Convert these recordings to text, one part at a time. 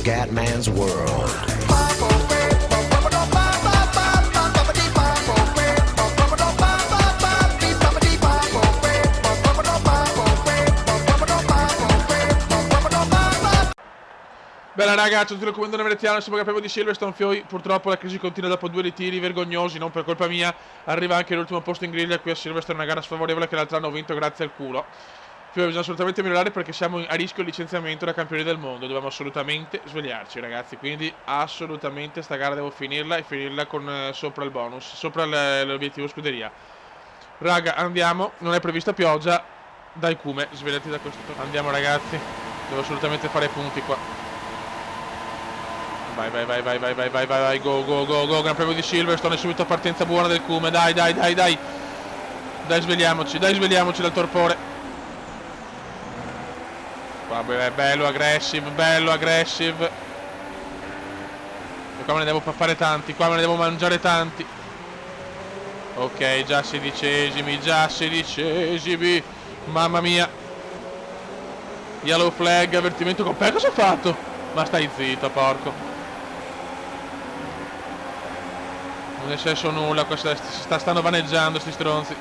Scatman's World. Bella raga, ciao a tutti, il comando Neveretiano, siamo capiamo di Silverstone. Fioi, purtroppo la crisi continua dopo 2 ritiri vergognosi, non per colpa mia. Arriva anche l'ultimo posto in griglia qui a Silverstone, una gara sfavorevole che l'altro anno ho vinto grazie al culo. Fioi, bisogna assolutamente migliorare perché siamo a rischio licenziamento da campioni del mondo. Dobbiamo assolutamente svegliarci ragazzi, quindi assolutamente sta gara devo finirla e finirla con sopra il bonus, sopra l'obiettivo scuderia. Raga, andiamo, non è prevista pioggia. Dai Cume, svegliati da questo. Andiamo ragazzi, devo assolutamente fare punti qua. Vai, go, Gran Premio di Silverstone, subito partenza buona del Cume, dai. Dai, svegliamoci dal torpore. Qua, bello aggressive. E qua me ne devo pappare tanti, qua me ne devo mangiare tanti. Ok, già 16esimi, mamma mia. Yellow flag, avvertimento con cosa ho fatto? Ma stai zitto, porco. Non è successo nulla, stanno vaneggiando sti stronzi.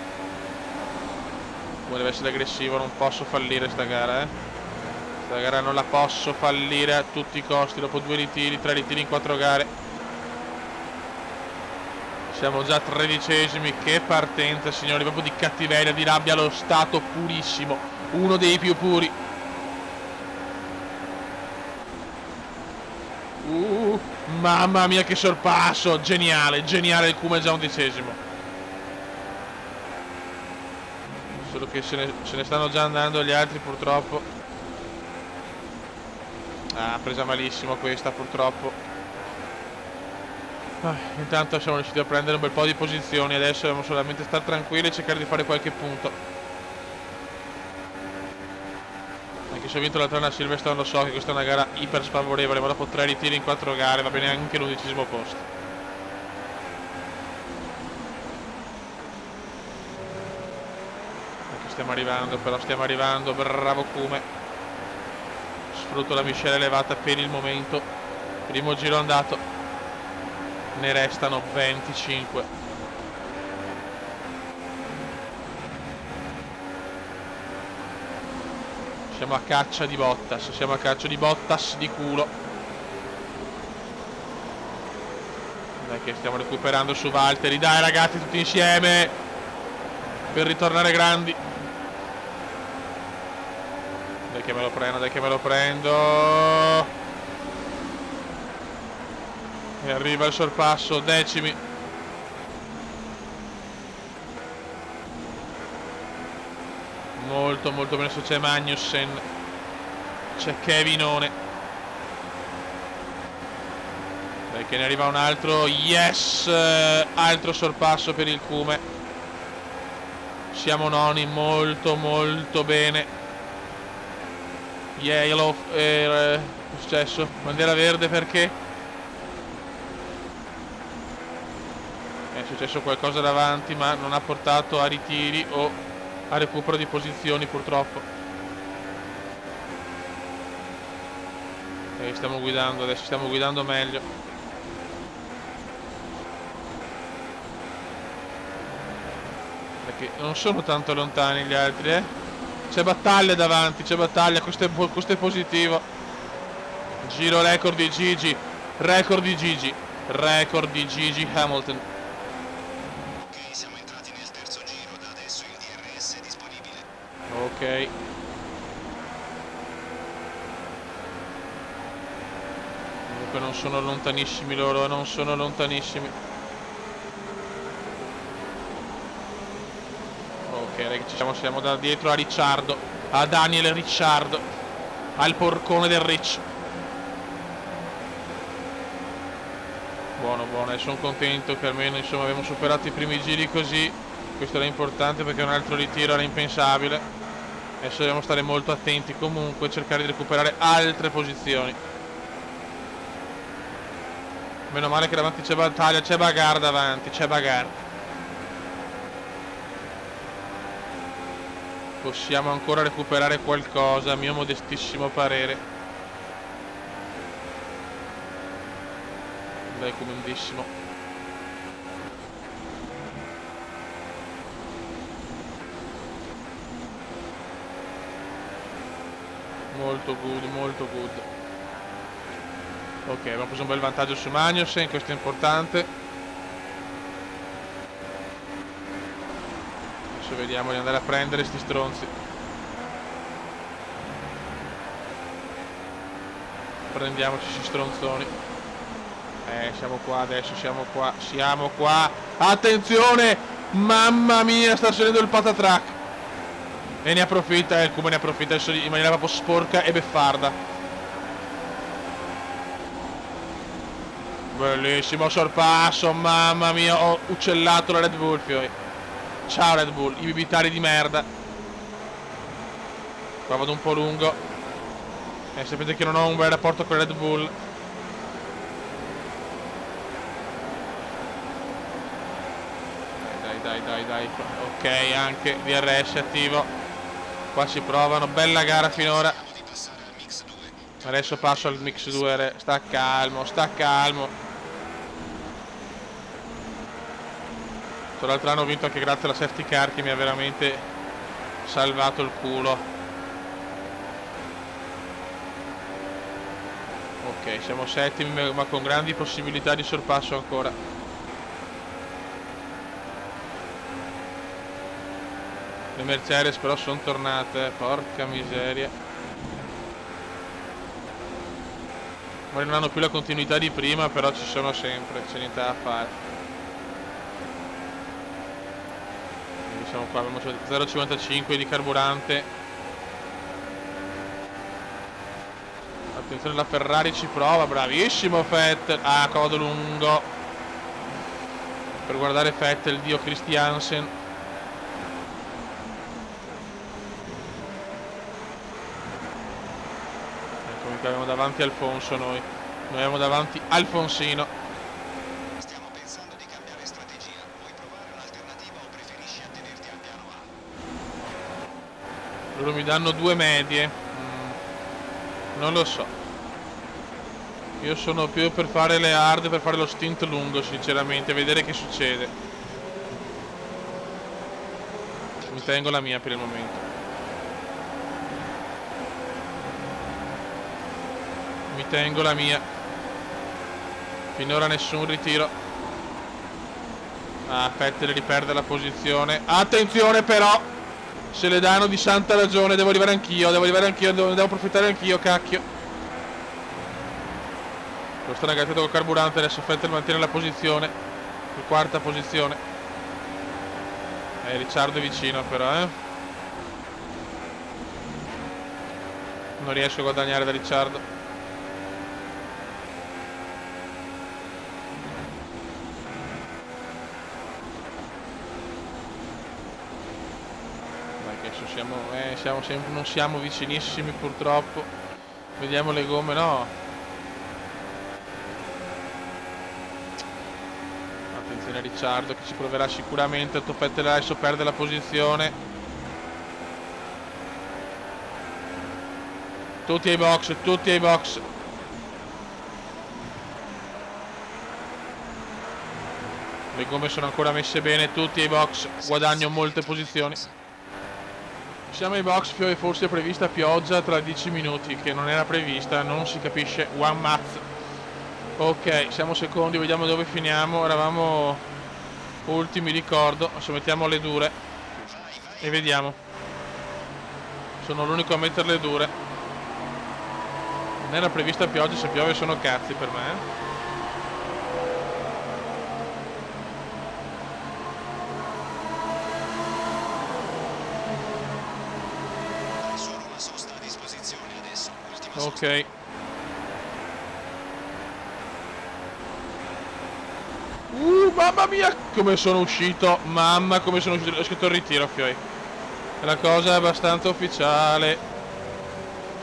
Come deve essere aggressivo, non posso fallire sta gara, Sta gara non la posso fallire a tutti i costi, dopo 2 ritiri, 3 ritiri in 4 gare. Siamo già 13esimi, che partenza signori, proprio di cattiveria, di rabbia allo stato purissimo, uno dei più puri. Mamma mia che sorpasso, geniale, il Cume è già 11esimo. Solo che se ne stanno già andando gli altri purtroppo. Presa malissimo questa purtroppo. Intanto siamo riusciti a prendere un bel po' di posizioni, adesso dobbiamo solamente stare tranquilli e cercare di fare qualche punto. Anche se ho vinto l'altra a Silverstone lo so che questa è una gara iper sfavorevole, ma dopo 3 ritiri in 4 gare va bene anche l'11esimo posto. Stiamo arrivando, bravo Cume. Sfrutto la miscela elevata per il momento. Primo giro andato. Ne restano 25. Siamo a caccia di Bottas, di culo. Dai che stiamo recuperando su Valtteri, dai ragazzi tutti insieme per ritornare grandi. Dai che me lo prendo. E arriva il sorpasso, decimi. Molto bene, adesso c'è Magnussen, c'è Kevinone. Dai che ne arriva un altro, yes, altro sorpasso per il Cume. Siamo noni, molto bene. Yellow, è successo? Bandiera verde perché? È successo qualcosa davanti ma non ha portato a ritiri o a recupero di posizioni purtroppo. E stiamo guidando, adesso stiamo guidando meglio. Perché non sono tanto lontani gli altri, C'è battaglia davanti, questo è positivo. Giro record di Gigi Hamilton. Ok. Comunque non sono lontanissimi loro, non sono lontanissimi. Ok ragazzi, siamo da dietro a Ricciardo, a Daniel Ricciardo, al porcone del Rich. Buono, e sono contento che almeno insomma abbiamo superato i primi giri così. Questo era importante perché un altro ritiro era impensabile. Adesso dobbiamo stare molto attenti comunque e cercare di recuperare altre posizioni. Meno male che davanti c'è battaglia, c'è bagarre davanti, Possiamo ancora recuperare qualcosa, a mio modestissimo parere. comodissimo. Molto good, molto good. Ok, abbiamo preso un bel vantaggio su Magnussen, questo è importante. Adesso vediamo di andare a prendere sti stronzi. Prendiamoci sti stronzoni. Siamo qua adesso, siamo qua. Attenzione! Mamma mia, sta scendendo il patatrack. E ne approfitta, il Kuma ne approfitta adesso in maniera proprio sporca e beffarda. Bellissimo sorpasso, mamma mia, ho uccellato la Red Bull, fioi. Ciao Red Bull, i bibitari di merda. Qua vado un po' lungo. Sapete che non ho un bel rapporto con Red Bull. Dai. Ok, anche DRS attivo. Qua si provano, bella gara finora. Adesso passo al mix 2. Sta calmo. Tra l'altro hanno vinto anche grazie alla safety car che mi ha veramente salvato il culo. Ok, siamo settimi ma con grandi possibilità di sorpasso ancora. Le Mercedes però sono tornate, porca miseria. Ma non hanno più la continuità di prima, però ci sono sempre, c'è niente da fare. Quindi siamo qua, abbiamo 0,55 di carburante. Attenzione, la Ferrari ci prova, bravissimo Vettel. Ah, codo lungo per guardare Vettel, dio Christiansen. Abbiamo davanti Alfonso noi abbiamo davanti Alfonsino. Stiamo pensando di cambiare strategia. Vuoi provare un'alternativa o preferisci attenerti al piano A? Loro mi danno 2 medie. Non lo so. Io sono più per fare le hard, per fare lo stint lungo sinceramente, vedere che succede. Mi tengo la mia per il momento. Mi tengo la mia. Finora nessun ritiro. Ah, Vettel riperde la posizione. Attenzione però, se le danno di santa ragione. Devo arrivare anch'io, devo approfittare anch'io, cacchio. Lo sto negato col carburante. Adesso Vettel mantiene la posizione, in quarta posizione. Ricciardo è vicino però, non riesco a guadagnare da Ricciardo. Siamo sempre, non siamo vicinissimi purtroppo. Vediamo le gomme, no. Attenzione a Ricciardo che ci proverà sicuramente. Vettel adesso perde la posizione. Tutti ai box. Le gomme sono ancora messe bene, tutti ai box. Guadagno molte posizioni. Siamo ai box, forse è prevista pioggia tra 10 minuti, che non era prevista, non si capisce one mazz. Ok, siamo secondi, vediamo dove finiamo. Eravamo ultimi, ricordo. Adesso mettiamo le dure e vediamo. Sono l'unico a metterle dure. Non era prevista pioggia, se piove sono cazzi per me. Ok. Mamma mia come sono uscito. Ho scritto il ritiro, fioi. La cosa è abbastanza ufficiale.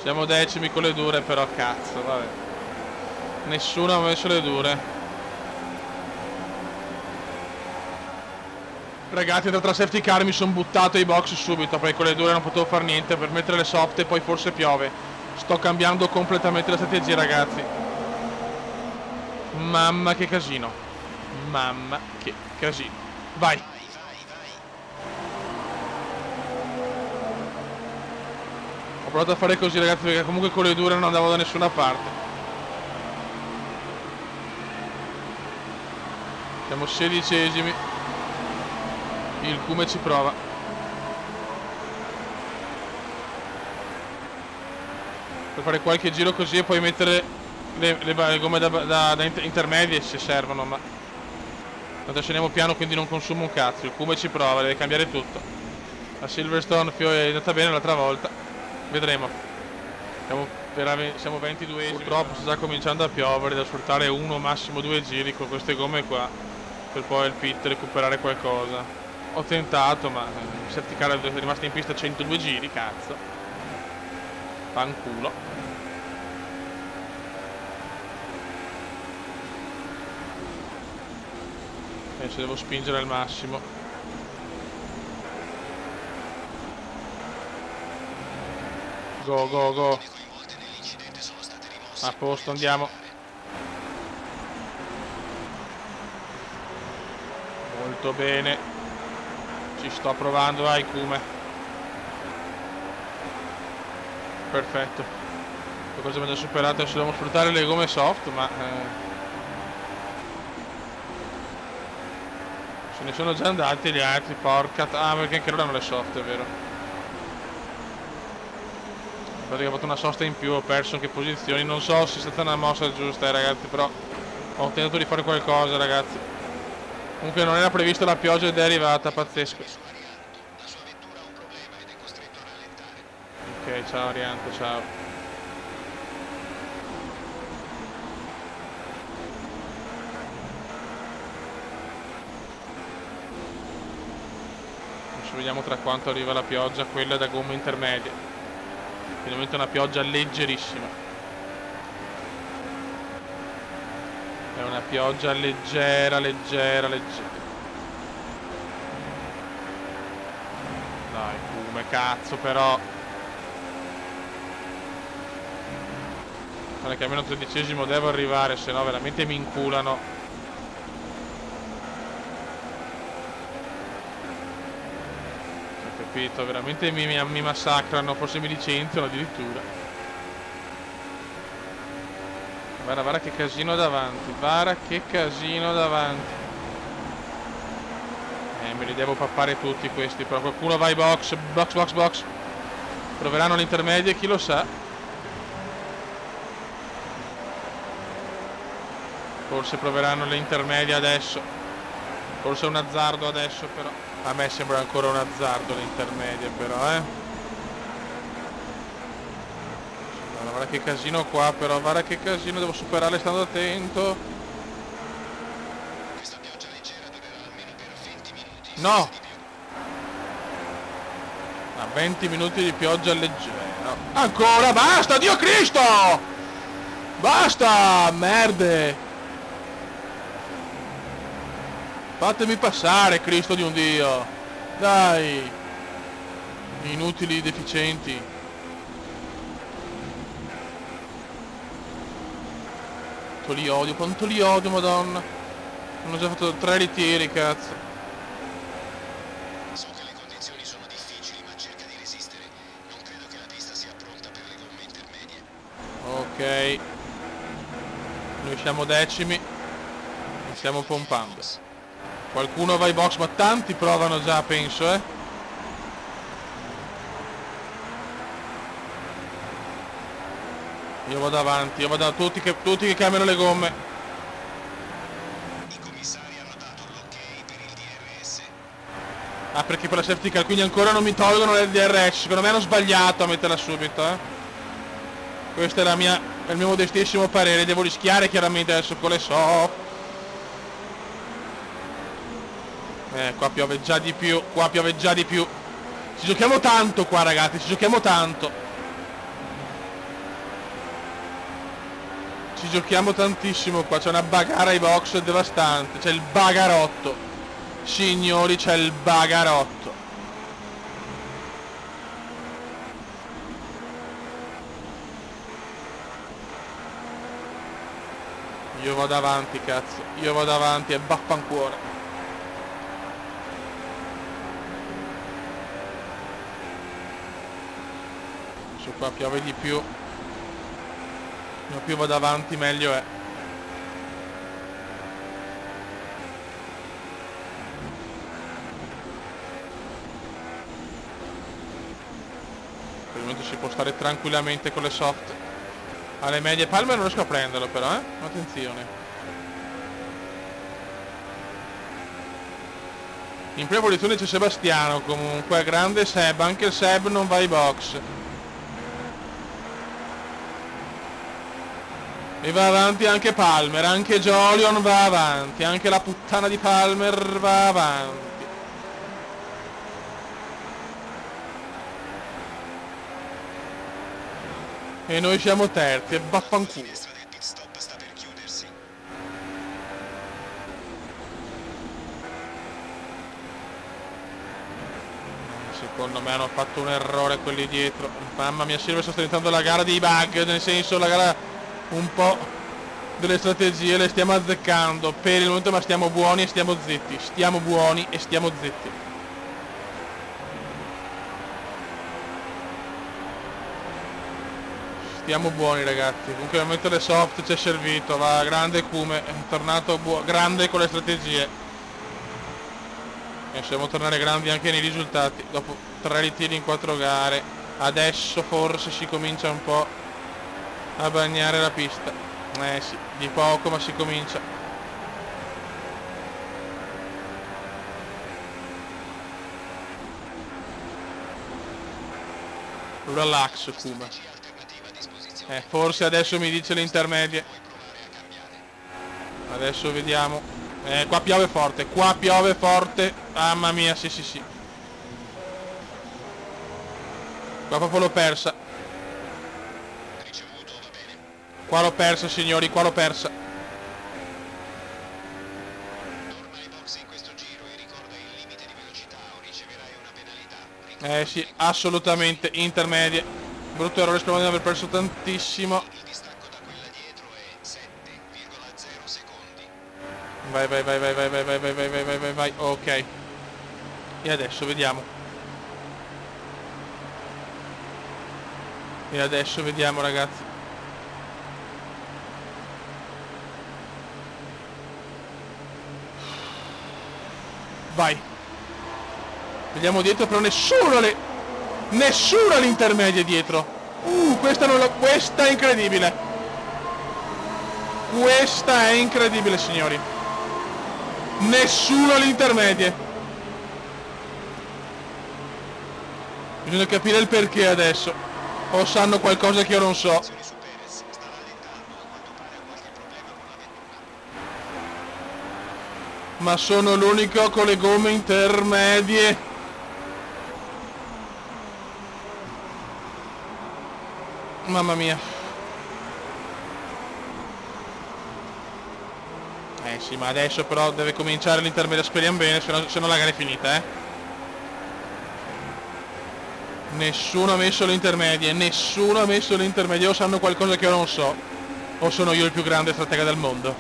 Siamo decimi con le dure, però cazzo, vabbè. Nessuno ha messo le dure. Ragazzi, tra safety car mi sono buttato ai box subito, perché con le dure non potevo fare niente. Per mettere le soft e poi forse piove. Sto cambiando completamente la strategia, ragazzi. Mamma che casino. Mamma che casino. Vai. Ho provato a fare così, ragazzi, perché comunque con le dure non andavo da nessuna parte. Siamo 16esimi. Il Cume ci prova. Per fare qualche giro così e poi mettere le gomme da intermedie se servono, ma tanto sceniamo piano, quindi non consumo un cazzo. Il Cume ci prova, deve cambiare tutto. La Silverstone è andata bene l'altra volta. Vedremo. Siamo 22esimi. Purtroppo sta già cominciando a piovere, da sfruttare uno massimo 2 giri con queste gomme qua per poi al pit recuperare qualcosa. Ho tentato, ma certi cari sono rimasti in pista 102 giri, cazzo. Fanculo. Penso devo spingere al massimo. Go, go, go. A posto, andiamo. Molto bene. Ci sto provando, vai Cume. Perfetto. Qualcosa mi ha già superato, adesso dobbiamo sfruttare le gomme soft, ma se ne sono già andati gli altri, porca. Ah, perché anche loro hanno le soft, è vero. Perché ho fatto una sosta in più, ho perso anche posizioni. Non so se è stata una mossa giusta, ragazzi, però ho tentato di fare qualcosa, ragazzi. Comunque non era prevista la pioggia ed è arrivata, pazzesco. Ok, ciao Ariante, ciao. Adesso vediamo tra quanto arriva la pioggia, quella da gomme intermedie. Finalmente una pioggia leggerissima. È una pioggia leggera, leggera, leggera. Dai, Cume, cazzo, però. Guarda che almeno 13esimo devo arrivare, se no veramente mi inculano. Capito, veramente mi massacrano, forse mi licenziano addirittura. Guarda, guarda che casino davanti, guarda che casino davanti. Me li devo pappare tutti questi, però qualcuno va ai box, box, box, box. Proveranno l'intermedia, chi lo sa. Forse proveranno l'intermedia adesso. Forse è un azzardo adesso, però. A me sembra ancora un azzardo l'intermedia, però, Guarda che casino qua, però, guarda che casino, devo superarle stando attento. Questa pioggia leggera durerà almeno per 20 minuti. No! 20 minuti di pioggia leggera. Ancora, basta, Dio Cristo! Basta, merde! Fatemi passare, Cristo di un Dio! Dai! Inutili deficienti. Quanto li odio, madonna. Hanno già fatto 3 ritiri, cazzo. So che le condizioni sono difficili, ma cerca di resistere. Non credo che la pista sia pronta per le gomme intermedie. Ok. Noi siamo decimi. E stiamo pompando. Qualcuno va ai box, ma tanti provano già, penso, Io vado avanti, io vado a tutti che cambiano le gomme. I commissari hanno dato l'ok per il DRS. Ah, perché per la safety car, quindi ancora non mi tolgono le DRS. Secondo me hanno sbagliato a metterla subito, Questo è il mio modestissimo parere. Devo rischiare chiaramente adesso con le soft. Qua piove già di più, Ci giochiamo tanto qua, ragazzi, ci giochiamo tanto. Ci giochiamo tantissimo qua, c'è una bagarra ai box devastante, c'è il bagarotto. Signori, c'è il bagarotto. Io vado avanti, cazzo. Io vado avanti e vaffanculo. Adesso qua piove di più. Più vado avanti meglio è. Per il momento si può stare tranquillamente con le soft. Alle medie Palmer non riesco a prenderlo però, attenzione. In prima posizione c'è Sebastiano comunque, grande Seb, anche il Seb non va ai box. E va avanti anche Palmer, anche Jolion va avanti, anche la puttana di Palmer va avanti. E noi siamo terzi e vaffanculo. Secondo me hanno fatto un errore quelli dietro. Mamma mia, Silverstone sta diventando la gara dei bug, nel senso la gara un po' delle strategie le stiamo azzeccando per il momento, ma stiamo buoni e stiamo zitti. Stiamo buoni e stiamo zitti. Stiamo buoni ragazzi, comunque al momento le soft ci è servito, va grande Kume, è tornato grande con le strategie. E possiamo tornare grandi anche nei risultati, dopo 3 ritiri in 4 gare. Adesso forse si comincia un po' a bagnare la pista. Sì, di poco ma si comincia. Relax Kume. Forse adesso mi dice le intermedie. Adesso vediamo. Qua piove forte. Mamma mia, sì. Qua proprio l'ho persa. Qua l'ho persa, signori, qua l'ho persa. Sì, assolutamente, intermedie. Brutto errore, spero di non aver perso tantissimo. Il distacco da quella dietro è 7,0 secondi. Vai. Ok. E adesso vediamo. Ragazzi. Vai. Vediamo dietro, però nessuno all'intermedia dietro. Questa è incredibile. Questa è incredibile, signori. Nessuno all'intermedia. Bisogna capire il perché adesso. O sanno qualcosa che io non so. Ma sono l'unico con le gomme intermedie. Mamma mia. Sì, ma adesso però deve cominciare l'intermedia, speriamo bene, se no la gara è finita, Nessuno ha messo le intermedie, o sanno qualcosa che io non so, o sono io il più grande stratega del mondo.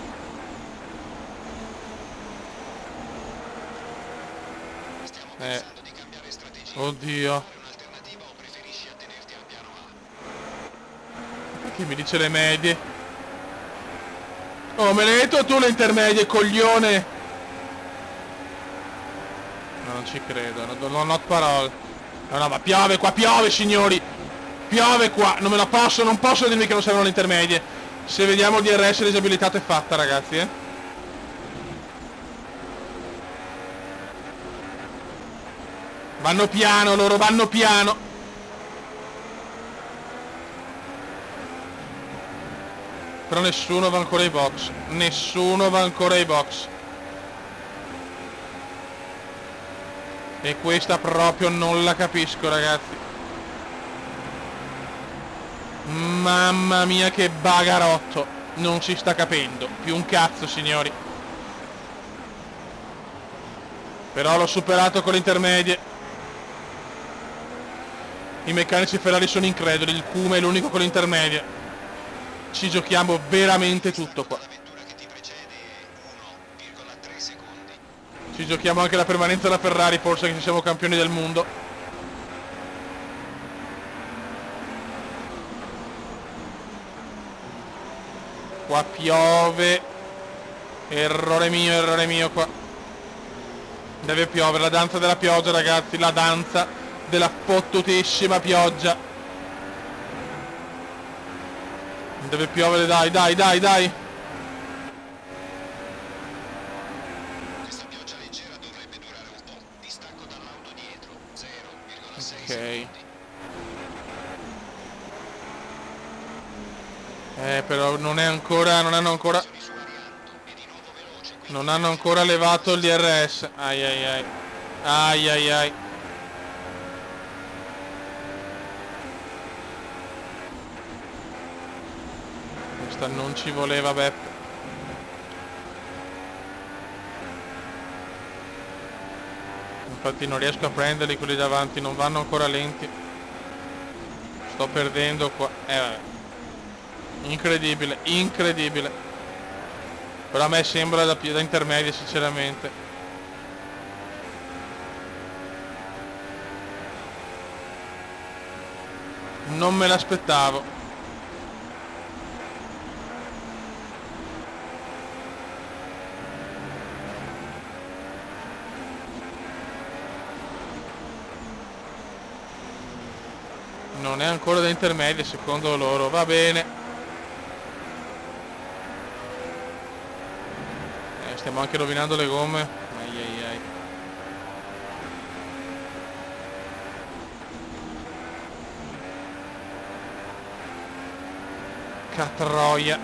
Oddio. Perché mi dice le medie? Oh, me l'hai detto tu le intermedie, coglione! No, non ci credo, non ho parole. No, ma piove qua, signori! Piove qua, non posso dirmi che non servono le intermedie. Se vediamo il DRS disabilitato è fatta, ragazzi, Vanno piano, loro vanno piano. Però nessuno va ancora ai box. E questa proprio non la capisco, ragazzi. Mamma mia che bagarotto. Non si sta capendo più un cazzo, signori. Però l'ho superato con le intermedie. I meccanici Ferrari sono increduli. Il Kuma è l'unico con le intermedie. Ci giochiamo veramente tutto qua. Ci giochiamo anche la permanenza della Ferrari, forse, che ci siamo campioni del mondo. Qua piove. Errore mio qua. Deve piovere, la danza della pioggia, ragazzi, la danza della fottutissima pioggia. Deve piovere, dai. Questa pioggia leggera dovrebbe durare un po'. Distacco dall'auto dietro, 0,6 Ok. secondi. Però non hanno ancora Su Arianto e di nuovo veloce, quindi non hanno ancora levato il DRS. Ai. Questa non ci voleva, Beppe. Infatti non riesco a prenderli quelli davanti, non vanno ancora lenti. Sto perdendo qua. Vabbè. Incredibile. Però a me sembra da intermedia, sinceramente. Non me l'aspettavo. Non è ancora da intermedia secondo loro, va bene. Stiamo anche rovinando le gomme. Ai. Catroia.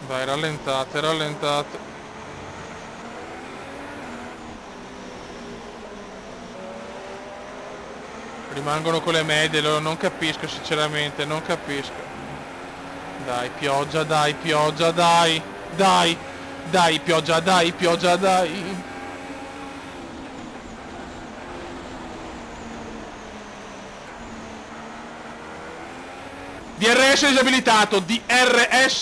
Dai, rallentate. Rimangono con le medie, loro non capisco, sinceramente, non capisco. Dai, pioggia, dai. Dai, pioggia, dai. DRS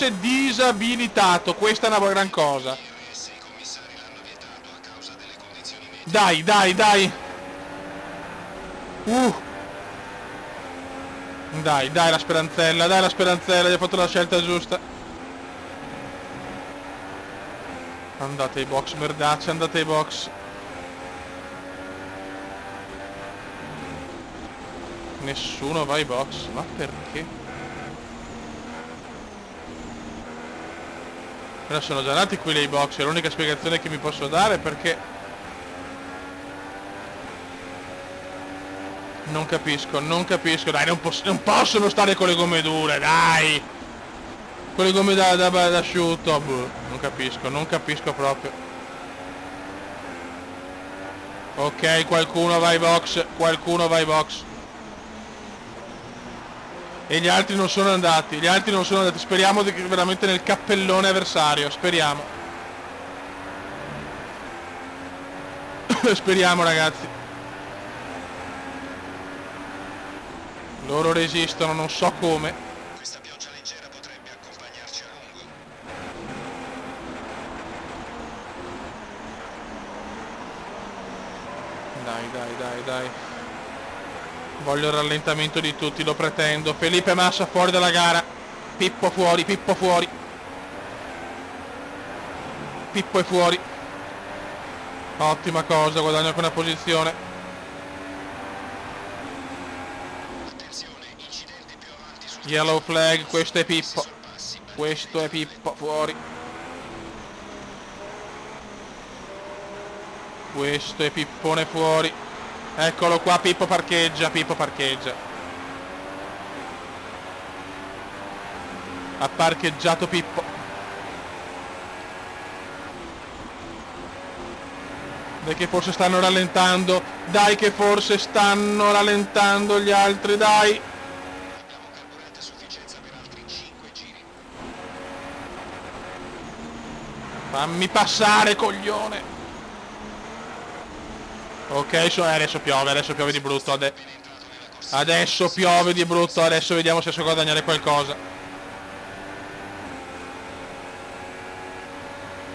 disabilitato, questa è una gran cosa. DRS i commissari l'hanno vietato a causa delle condizioni meteo. Dai. Dai, la speranzella, gli ha fatto la scelta giusta. Andate ai box, merdacci, andate ai box. Nessuno va ai box, ma perché? Però sono già andati quelli ai box, è l'unica spiegazione che mi posso dare, perché non capisco, dai, non possono stare con le gomme dure, dai! Con le gomme da asciutto, boh, non capisco proprio. Ok, qualcuno va ai box. E gli altri non sono andati, speriamo veramente nel cappellone avversario, speriamo. Speriamo, ragazzi. Loro resistono, non so come. Questa pioggia leggera potrebbe accompagnarci a lungo. Dai. Voglio il rallentamento di tutti, lo pretendo. Felipe Massa fuori dalla gara. Pippo fuori. Pippo è fuori. Ottima cosa, guadagno anche una posizione. Attenzione, incidente più avanti sul Yellow flag, questo è Pippo. sorpassi. Questo è Pippo, fuori. Questo è Pippone fuori. Eccolo qua, Pippo parcheggia. Ha parcheggiato Pippo. Dai che forse stanno rallentando. Gli altri, dai. Abbiamo carburante a sufficienza per altri 5 giri. Fammi passare, coglione. Ok, adesso piove di brutto. Adesso piove di brutto, adesso vediamo se riesco a guadagnare qualcosa.